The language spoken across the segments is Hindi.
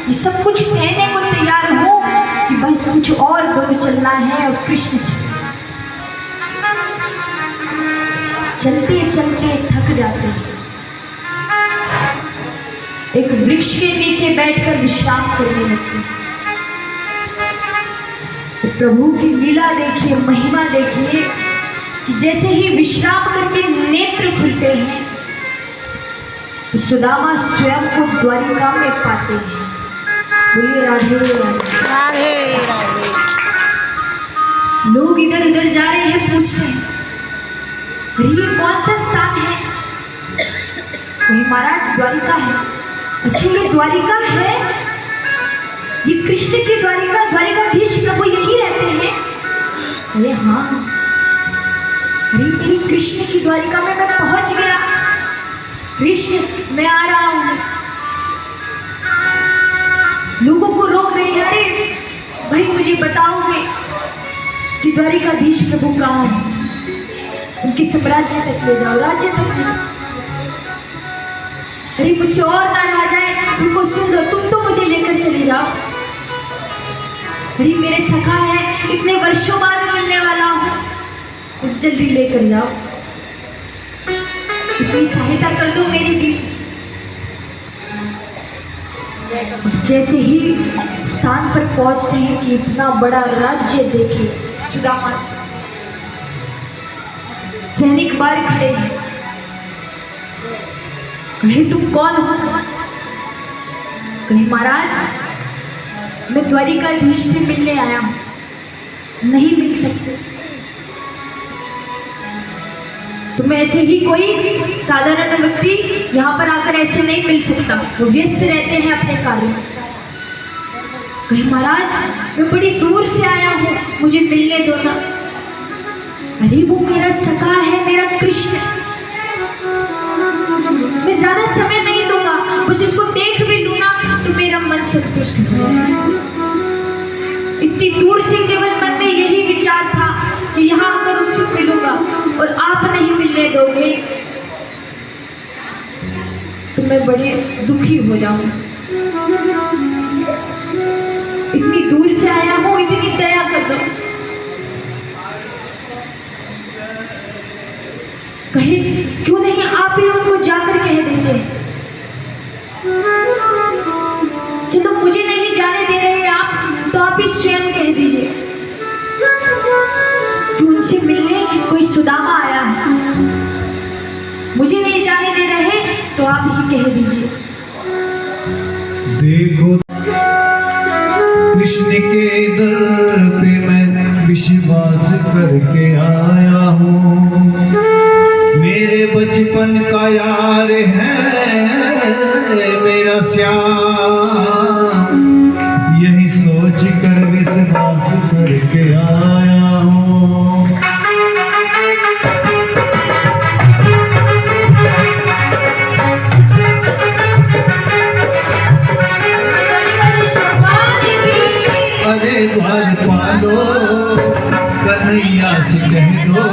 ये सब कुछ सहने को तैयार हो कि बस कुछ और दूर चलना है और कृष्ण से। चलते चलते थक जाते हैं, एक वृक्ष के नीचे बैठकर विश्राम करने लगते हैं। तो प्रभु की लीला देखिए, महिमा देखिए कि जैसे ही विश्राम करके नेत्र खुलते हैं तो सुदामा स्वयं को द्वारिका में पाते हैं। बोलिए राधे राधे राधे। लोग इधर उधर जा रहे हैं, पूछते हैं अरे ये कौन सा स्थान है? कहीं महाराज द्वारिका है। अच्छा ये द्वारिका है, ये कृष्ण की द्वारिका, द्वारिकाधीश प्रभु यही रहते हैं? अरे हाँ, अरे मेरी कृष्ण की द्वारिका में मैं पहुंच गया। कृष्ण मैं आ रहा हूं। लोगों को रोक रहे हैं, अरे भाई मुझे बताओगे कि द्वारिकाधीश प्रभु कहाँ है? उनके साम्राज्य तक ले जाओ, राज्य तक ले जाओ। अरे मुझसे और ना रहा जाए, उनको सुन लो, तुम तो मुझे लेकर चले जाओ। अरे मेरे सखा है, इतने वर्षों बाद मिलने वाला हूँ, मुझे जल्दी लेकर जाओ, इतनी सहायता कर दो मेरी दी। जैसे ही स्थान पर पहुंचते हैं कि इतना बड़ा राज्य देखे सुदामा जी, सैनिक बाहर खड़े हैं। कहे तुम कौन हो? कहे महाराज मैं द्वारिकाधीश से मिलने आया हूं। नहीं मिल सकते? तुम ऐसे ही कोई साधारण व्यक्ति यहाँ पर आकर ऐसे नहीं मिल सकता, वो व्यस्त रहते हैं अपने कार्य में। कहे महाराज मैं बड़ी दूर से आया हूँ, मुझे मिलने दो ना। अरे वो मेरा सखा है, मेरा कृष्ण, मैं ज्यादा समय नहीं लूंगा, बस इसको देख भी लूंगा तो मेरा मन संतुष्ट हो जाएगा। इतनी दूर से केवल मन में यही विचार था कि यहाँ आकर उनसे मिलूंगा और आप नहीं मिलने दोगे तो मैं बड़े दुखी हो जाऊंगा। इतनी दूर से आया हूँ, इतनी दया कर दो। कहे क्यों नहीं आप ही उनको जाकर कह देते? चलो मुझे नहीं जाने दे रहे आप, तो आप ही स्वयं कह दीजिए कि उनसे मिलने कोई सुदामा आया है। मुझे नहीं जाने दे रहे तो आप ही कह दीजिए। देखो कृष्ण के दर पे मैं विश्वास करके आया हूँ, मेरे बचपन का यार है मेरा श्याम, यही सोच कर विश्वास करके आया हूँ। अरे द्वार पालो कन्हैया से कह दो,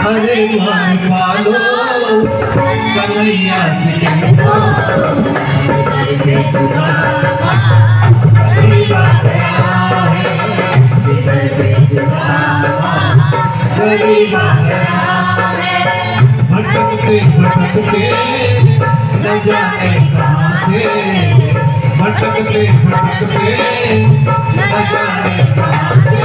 अरे द्वार पालो कन्हैया से कह दो। भटकते भटकते न जाने कहाँ से, भटकते भटकते न जाने कहाँ से।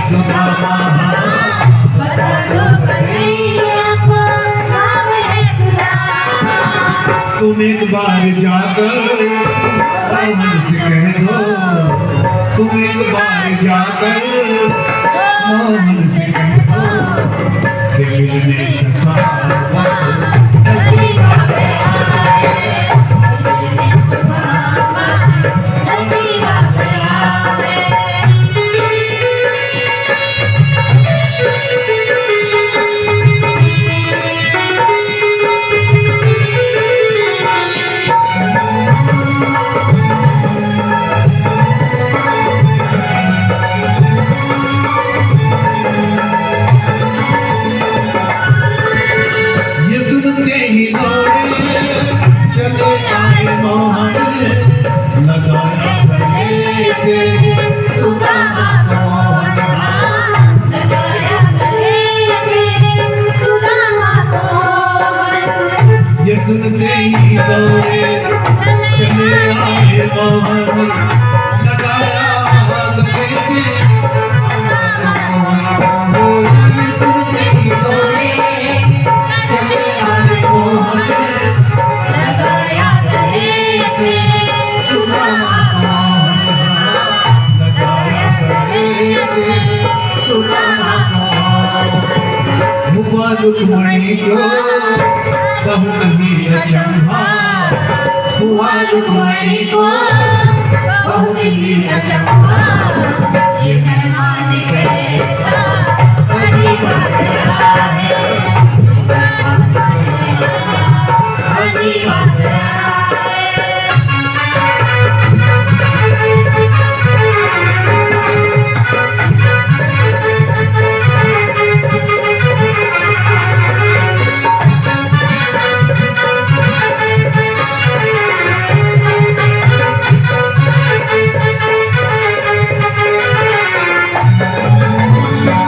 सुदामा बता दो कन्हैया को नाम है सुदामा। तुम एक बार जाकर मोहन से कह दो, तुम एक बार जाकर मोहन से कह दो कि मिलने शफाअत नसीब आ गया है, मिलने शफाअत नसीब आ गया है। ये सुनते ही दौड़े चले आए मोहन, लगाया गले से सुदामा को मोहन, लगाया गले से सुदामा को मोहन। ये सुनते ही दौड़े चले आए मोहन, लगाया गले से ये सुनते ही दौड़े चले आए मोहन, लगाया गले से सुदामा को मोहन, लगाया गले से सुदामा को मोहन। हुआ रुक्मणी को बहुत ही अचंभा, हुआ रुक्मणी को बहुत ही अचंभा, ये मेहमान कैसा अजीब आ गया है, ये मेहमान कैसा अजीब आ गया है।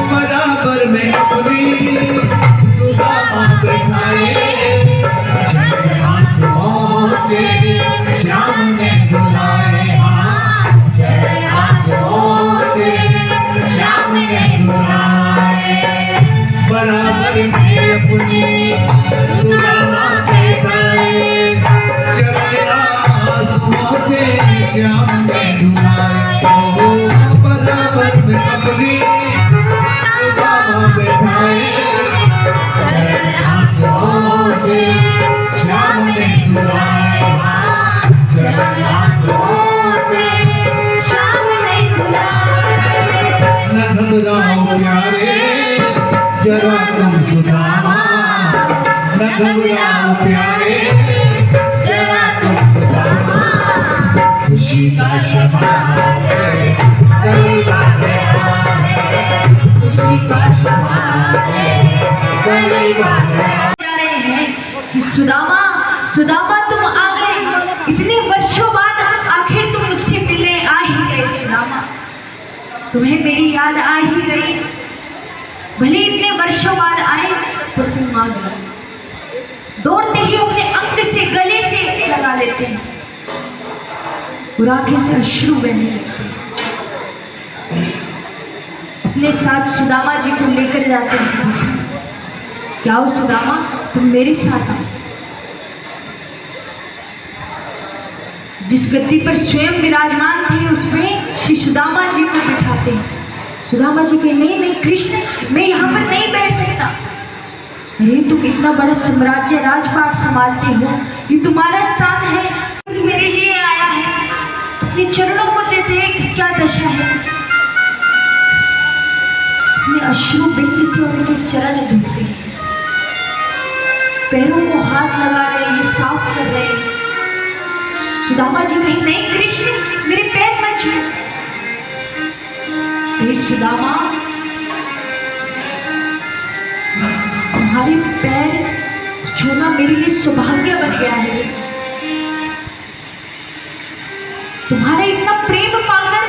बराबर में अपनी सुदामा बैठाए, चंद्र आंसुओं से श्याम ने धुलाए, हाँ चंद्र आंसुओं से श्याम ने धुलाए। बराबर में अपनी सुदामा बैठाए, चंद्र आंसुओं से श्याम ने धुलाए। ओ बराबर में अपनी सुदामा बैठाए, चरण आंसुओं से श्याम ने धुलाए, चरण आंसुओं से शाम में बुलाए। न घबराओ प्यारे जरा तुम सुदामा, न घबराओ प्यारे जरा तुम सुदामा, खुशी का शमा है करीब आ गया है, खुशी का समा है करीब आ गया। जा रहे हैं कि सुदामा सुदामा तुम आ गए, इतने वर्षों बाद आखिर तुम मुझसे मिलने आ ही गए। सुदामा तुम्हें मेरी याद आ ही गई, भले इतने वर्षों बाद आए पर तुम आ गए। दौड़ते ही अपने अंग से गले से लगा लेते हैं और आंखें से अश्रु बहने लगते हैं। अपने साथ सुदामा जी को लेकर जाते हैं। क्या हो सुदामा, तुम मेरे साथ आओ। जिस गद्दी पर स्वयं विराजमान थे उसमें श्री सुदामा जी को बिठाते हैं। सुदामा जी कहे नहीं नहीं कृष्ण, मैं यहाँ पर नहीं बैठ सकता। अरे तुम इतना बड़ा साम्राज्य राजपाट संभालते हो, ये तुम्हारा स्थान है, मेरे लिए आया है। अपने चरणों को देते क्या दशा है। अपने अश्रु बिंद से उनके चरण धोते हैं, पैरों को हाथ लगा रहे हैं, साफ कर रहे हैं। सुदामा जी कहीं नहीं कृष्ण, मेरे पैर मत छू। हे सुदामा, तुम्हारे पैर छूना मेरे लिए सौभाग्य बन गया है। तुम्हारा इतना प्रेम पाकर,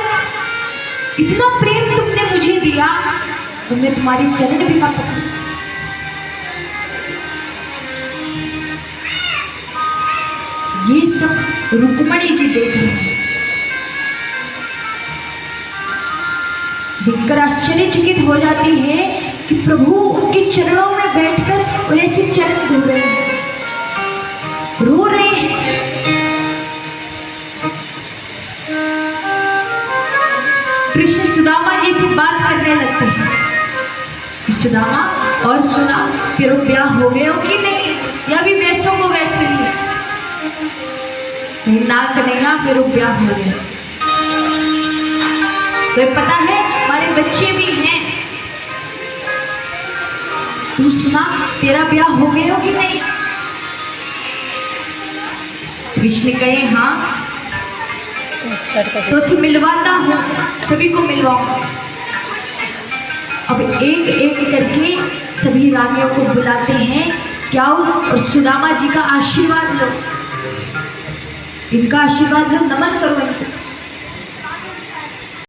इतना प्रेम तुमने मुझे दिया, तो मैं तुम्हारे चरण भी ना पकड़ूं। ये सब रुक्मणी जी देख रही हैं। देखकर आश्चर्यचकित हो जाती है कि प्रभु उनके चरणों में बैठकर और ऐसे चरण धो रहे हैं, रो रहे हैं। कृष्ण सुदामा जी से बात करने लगते हैं कि सुदामा, और सुना तेरा ब्याह हो गया हो कि नहीं, या भी वैसों को वैसे ही है? ना कन्हैया मेरा ब्याह हो गया। तो पता है हमारे बच्चे भी हैं, तू सुना तेरा ब्याह हो गया हो कि नहीं? कृष्ण कहे हाँ, तो उसे मिलवाता हूँ, सभी को मिलवाऊंगा। अब एक एक करके सभी रानियों को बुलाते हैं, क्या और सुदामा जी का आशीर्वाद लो, इनका आशीर्वाद लो, नमन करो इनको।